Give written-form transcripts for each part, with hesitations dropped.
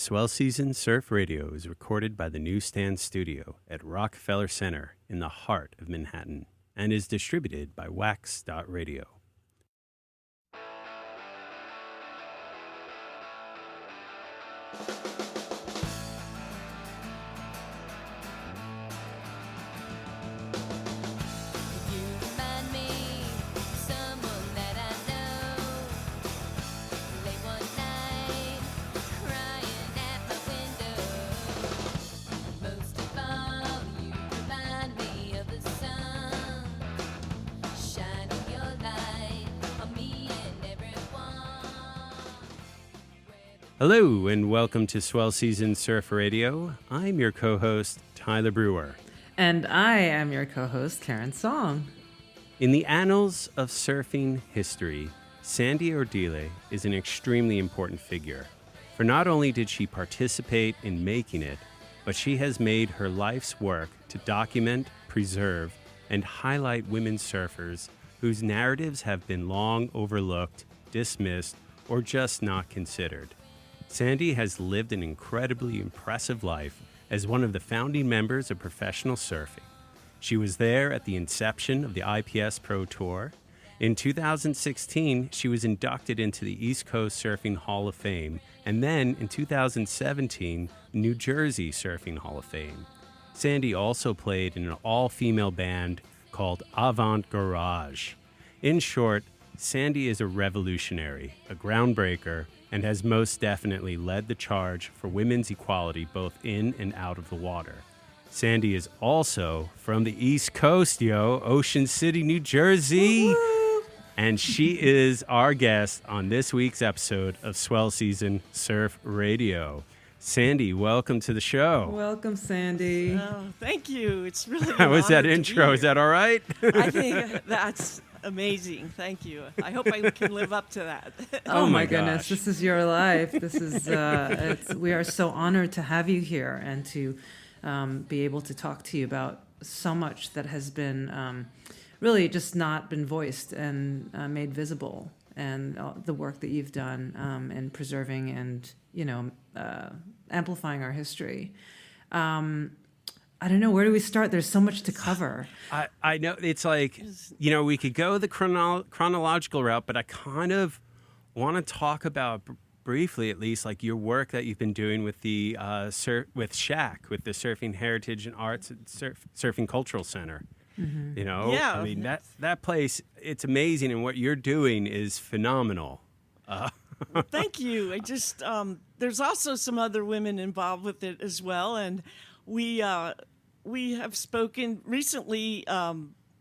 Swell Season Surf Radio is recorded by the Newsstand Studio at Rockefeller Center in the heart of Manhattan and is distributed by Wax.Radio. Hello, and welcome to Swell Season Surf Radio. I'm your co-host, Tyler Brewer. And I am your co-host, Karen Song. In the annals of surfing history, Sandy Ordille is an extremely important figure. For not only did she participate in making it, but she has made her life's work to document, preserve, and highlight women surfers whose narratives have been long overlooked, dismissed, or just not considered. Sandy has lived an incredibly impressive life as one of the founding members of professional surfing. She was there at the inception of the IPS Pro Tour. In 2016, she was inducted into the East Coast Surfing Hall of Fame, and then in 2017, New Jersey Surfing Hall of Fame. Sandy also played in an all-female band called Avant Garage. In short, Sandy is a revolutionary, a groundbreaker, and has most definitely led the charge for women's equality both in and out of the water. Sandy is also from the East Coast, Ocean City, New Jersey. Woo-hoo! And she is our guest on this week's episode of Swell Season Surf Radio. Sandy, welcome to the show. Welcome, Sandy. Oh, thank you. It's really How was that intro? Is that all right? I think that's amazing. Thank you. I hope I can live up to that. Oh my goodness, this is your life. This is we are so honored to have you here and to be able to talk to you about so much that has been really just not been voiced and made visible, and the work that you've done in preserving and amplifying our history. I don't know, where do we start? There's so much to cover. I know, it's like, we could go the chronological route, but I kind of want to talk about briefly, at least, like your work that you've been doing with the with SHAC, with the Surfing Heritage and Arts and Surfing Cultural Center. Mm-hmm. Yeah. I mean, that place, it's amazing, and what you're doing is phenomenal. Thank you. I just there's also some other women involved with it as well, and we have spoken recently.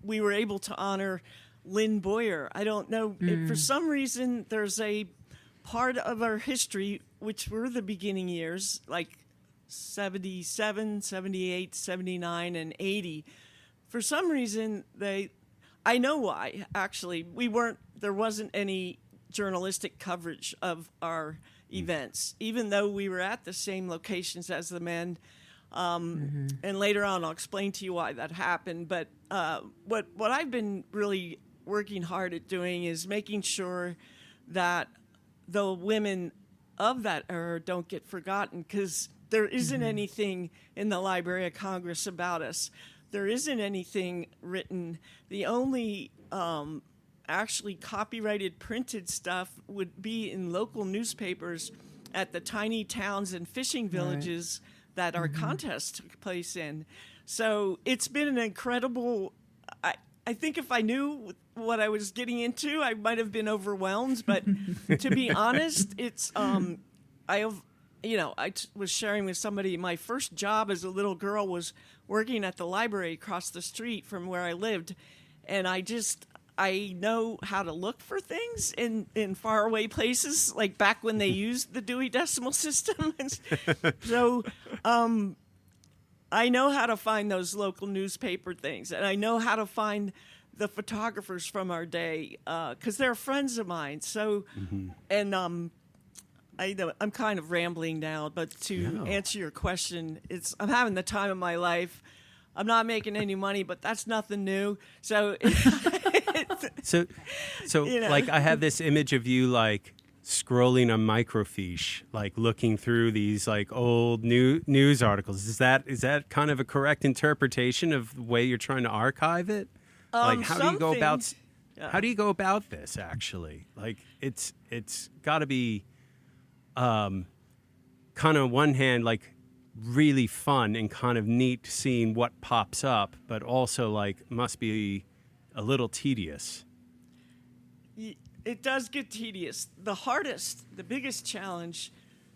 We were able to honor Lynn Boyer. I don't know if for some reason there's a part of our history which were the beginning years, like 77, 78, 79, and 80. For some reason I know why. Actually, there wasn't any journalistic coverage of our events, even though we were at the same locations as the men. And later on, I'll explain to you why that happened. But what I've been really working hard at doing is making sure that the women of that era don't get forgotten, because there isn't anything in the Library of Congress about us. There isn't anything written. The only actually copyrighted printed stuff would be in local newspapers at the tiny towns and fishing villages that our contest took place in. So it's been an incredible, I think if I knew what I was getting into, I might have been overwhelmed, but to be honest, it's, I was sharing with somebody, my first job as a little girl was working at the library across the street from where I lived, and I know how to look for things in faraway places, like back when they used the Dewey Decimal System. So I know how to find those local newspaper things, and I know how to find the photographers from our day, because they're friends of mine. So, and I know I'm kind of rambling now, but to answer your question, I'm having the time of my life. I'm not making any money, but that's nothing new. So, so like I have this image of you like scrolling on microfiche, like looking through these like old news articles. Is that kind of a correct interpretation of the way you're trying to archive it? Like how do you go about how do you go about this actually? Like it's got to be kind of one hand like really fun and kind of neat seeing what pops up, but also like must be a little tedious. It does get tedious. The biggest challenge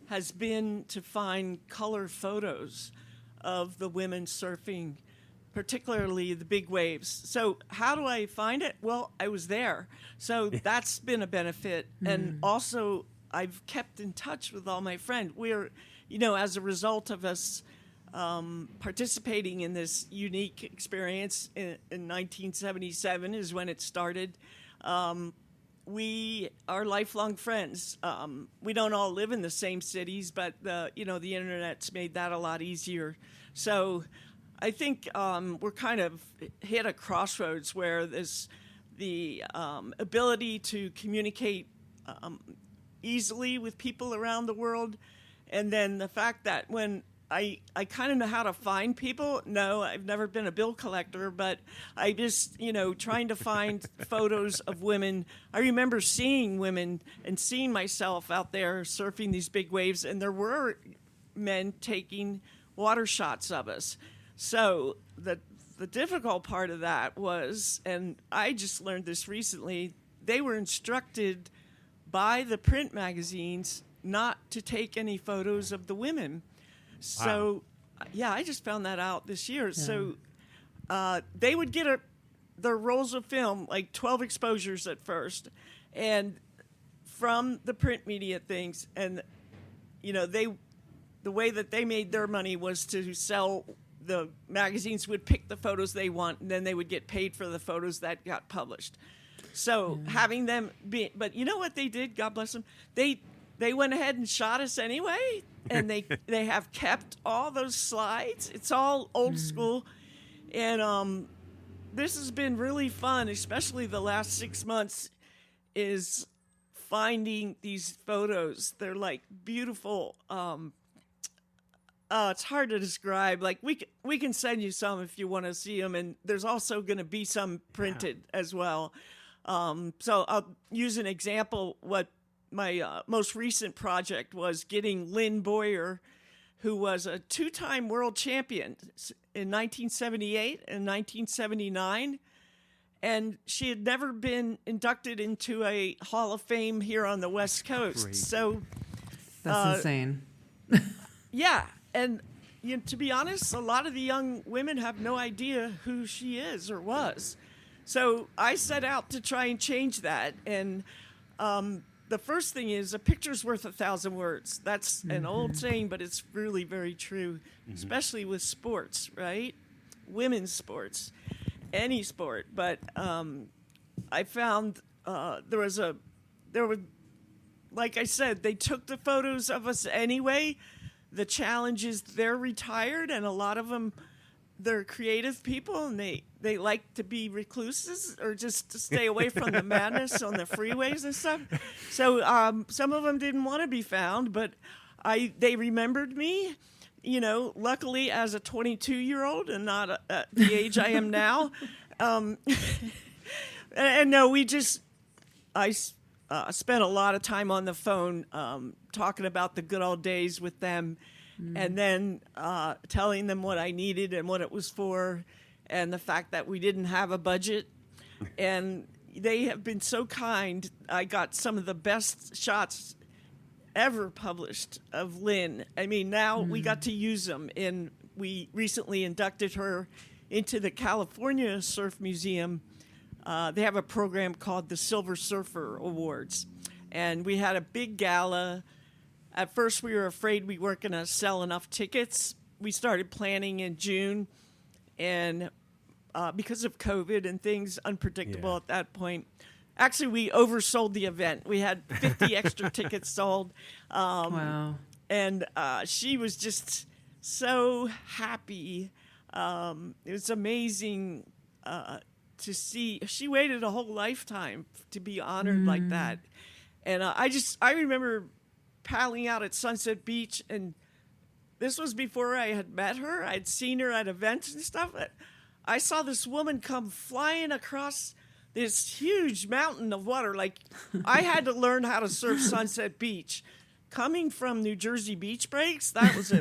has been to find color photos of the women surfing, particularly the big waves. So how do I find it? Well, I was there. So that's been a benefit. And also I've kept in touch with all my friends. We're, as a result of us participating in this unique experience in 1977 is when it started. We are lifelong friends. We don't all live in the same cities, but the internet's made that a lot easier. So I think we're kind of hit a crossroads where the ability to communicate easily with people around the world, and then the fact that when I kind of know how to find people. No, I've never been a bill collector, but I just, trying to find photos of women. I remember seeing women and seeing myself out there surfing these big waves, and there were men taking water shots of us. So the difficult part of that was, and I just learned this recently, they were instructed by the print magazines not to take any photos of the women. So, yeah, I just found that out this year. Yeah. So they would get their rolls of film, like 12 exposures at first, and from the print media things. And, the way that they made their money was to sell. The magazines would pick the photos they want, and then they would get paid for the photos that got published. So having them be, but you know what they did? God bless them. They went ahead and shot us anyway, and they have kept all those slides. It's all old school, and this has been really fun, especially the last 6 months, is finding these photos. They're like beautiful. It's hard to describe. Like we can send you some if you want to see them, and there's also going to be some printed as well. So I'll use an example. What my most recent project was getting Lynn Boyer, who was a 2-time world champion in 1978 and 1979. And she had never been inducted into a Hall of Fame here on the West Coast. Great. So that's insane. Yeah. And to be honest, a lot of the young women have no idea who she is or was. So I set out to try and change that. And the first thing is a picture's worth 1,000 words. That's an old saying, but it's really very true, especially with sports, right? Women's sports, any sport. But I found there were, like I said, they took the photos of us anyway. The challenge is they're retired, and a lot of them, they're creative people, and they like to be recluses or just to stay away from the madness on the freeways and stuff. So some of them didn't want to be found, but they remembered me, luckily as a 22-year-old and not at the age I am now. And no, I spent a lot of time on the phone talking about the good old days with them, and then telling them what I needed and what it was for, and the fact that we didn't have a budget. And they have been so kind. I got some of the best shots ever published of Lynn. I mean, now we got to use them. And we recently inducted her into the California Surf Museum. They have a program called the Silver Surfer Awards. And we had a big gala. At first, we were afraid we weren't going to sell enough tickets. We started planning in June. And because of COVID and things unpredictable at that point, actually, we oversold the event. We had 50 extra tickets sold. Wow. And she was just so happy. It was amazing to see. She waited a whole lifetime to be honored like that. And I remember paddling out at Sunset Beach, and this was before I had met her. I'd seen her at events and stuff. I saw this woman come flying across this huge mountain of water. Like, I had to learn how to surf Sunset Beach. Coming from New Jersey beach breaks, that was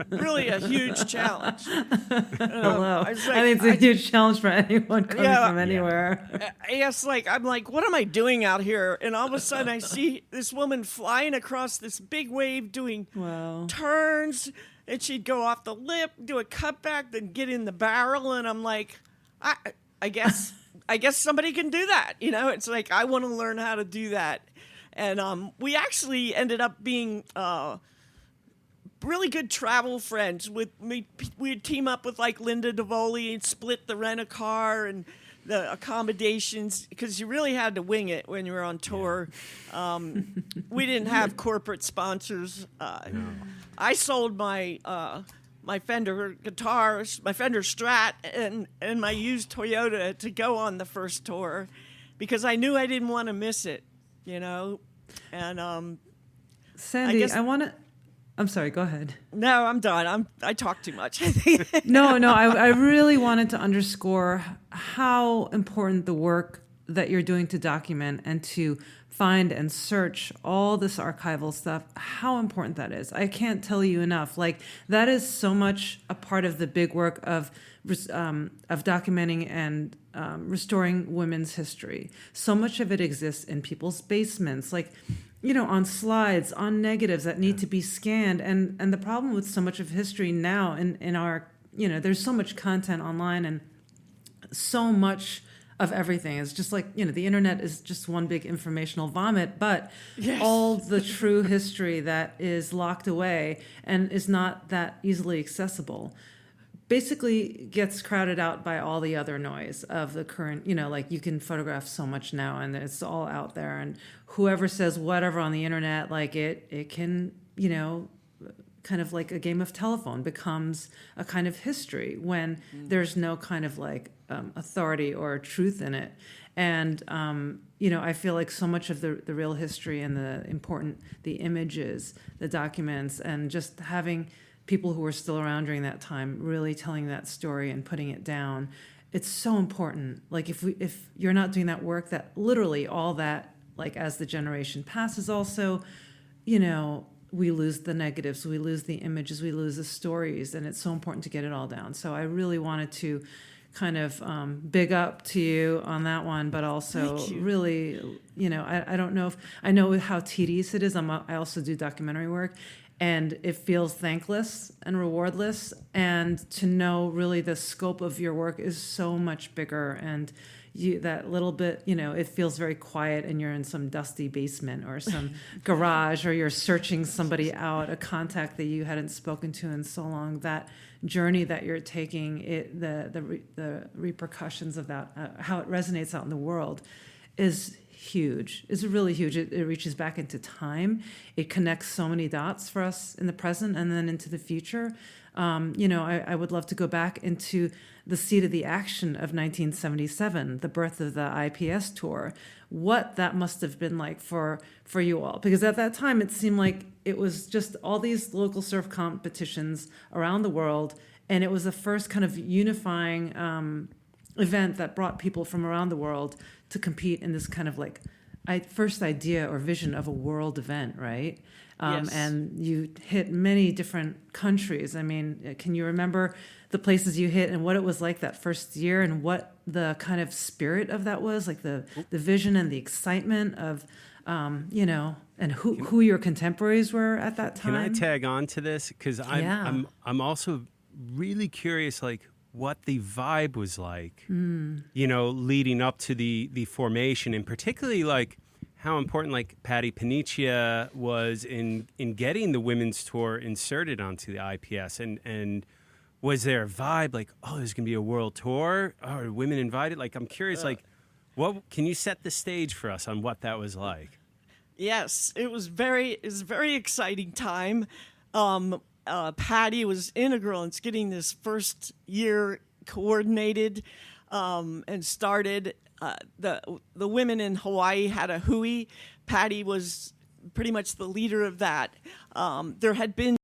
really a huge challenge. Hello. I mean, it's a huge challenge for anyone coming from anywhere. I'm like, what am I doing out here? And all of a sudden, I see this woman flying across this big wave, doing turns, and she'd go off the lip, do a cutback, then get in the barrel, and I'm like, I guess somebody can do that. You know, it's like, I want to learn how to do that. And we actually ended up being really good travel friends. We'd team up with like Linda DeVoli and split the rent-a-car and the accommodations, because you really had to wing it when you were on tour. We didn't have corporate sponsors. I sold my Fender guitars, my Fender Strat, and my used Toyota to go on the first tour, because I knew I didn't want to miss it. You know, and Sandy, I'm sorry, go ahead. No, I'm done. I talk too much. No, I really wanted to underscore how important the work that you're doing to document and to find and search all this archival stuff, how important that is. I can't tell you enough. Like, that is so much a part of the big work of documenting and restoring women's history. So much of it exists in people's basements, like, you know, on slides, on negatives that need to be scanned. And the problem with so much of history now in our, you know, there's so much content online and so much of everything. It's just like, you know, the internet is just one big informational vomit, but all the true history that is locked away and is not that easily accessible basically gets crowded out by all the other noise of the current, you know, like, you can photograph so much now and it's all out there, and whoever says whatever on the internet, like it can, you know, kind of like a game of telephone becomes a kind of history when there's no kind of like authority or truth in it. And, you know, I feel like so much of the real history and the images, the documents, and just having people who were still around during that time really telling that story and putting it down, it's so important. Like, if you're not doing that work, that literally all that, like, as the generation passes also, you know, we lose the negatives, we lose the images, we lose the stories, and it's so important to get it all down. So I really wanted to kind of big up to you on that one, but also really, you know, I don't know if, I know how tedious it is. I also do documentary work, and it feels thankless and rewardless, and to know really the scope of your work is so much bigger, and that little bit, you know, it feels very quiet and you're in some dusty basement or some garage, or you're searching somebody out, a contact that you hadn't spoken to in so long. That journey that you're taking, the repercussions of that, how it resonates out in the world is huge. It's really huge. It reaches back into time. It connects so many dots for us in the present and then into the future. You know, I would love to go back into the seat of the action of 1977, the birth of the IPS tour, what that must have been like for you all. Because at that time, it seemed like it was just all these local surf competitions around the world, and it was the first kind of unifying event that brought people from around the world to compete in this kind of like first idea or vision of a world event, right? Yes. And you hit many different countries. I mean, can you remember the places you hit and what it was like that first year, and what the kind of spirit of that was, like the vision and the excitement of, you know, and who your contemporaries were at that time? Can I tag on to this? Because I'm also really curious, like, what the vibe was like, you know, leading up to the formation, and particularly like how important like Patty Paniccia was in getting the women's tour inserted onto the IPS, and was there a vibe like, oh, there's gonna be a world tour? Are women invited? Like, I'm curious, like, what can you set the stage for us on what that was like? Yes, it was a very exciting time. Patty was integral in getting this first year coordinated and started. the women in Hawaii had a hui. Patty was pretty much the leader of that. There had been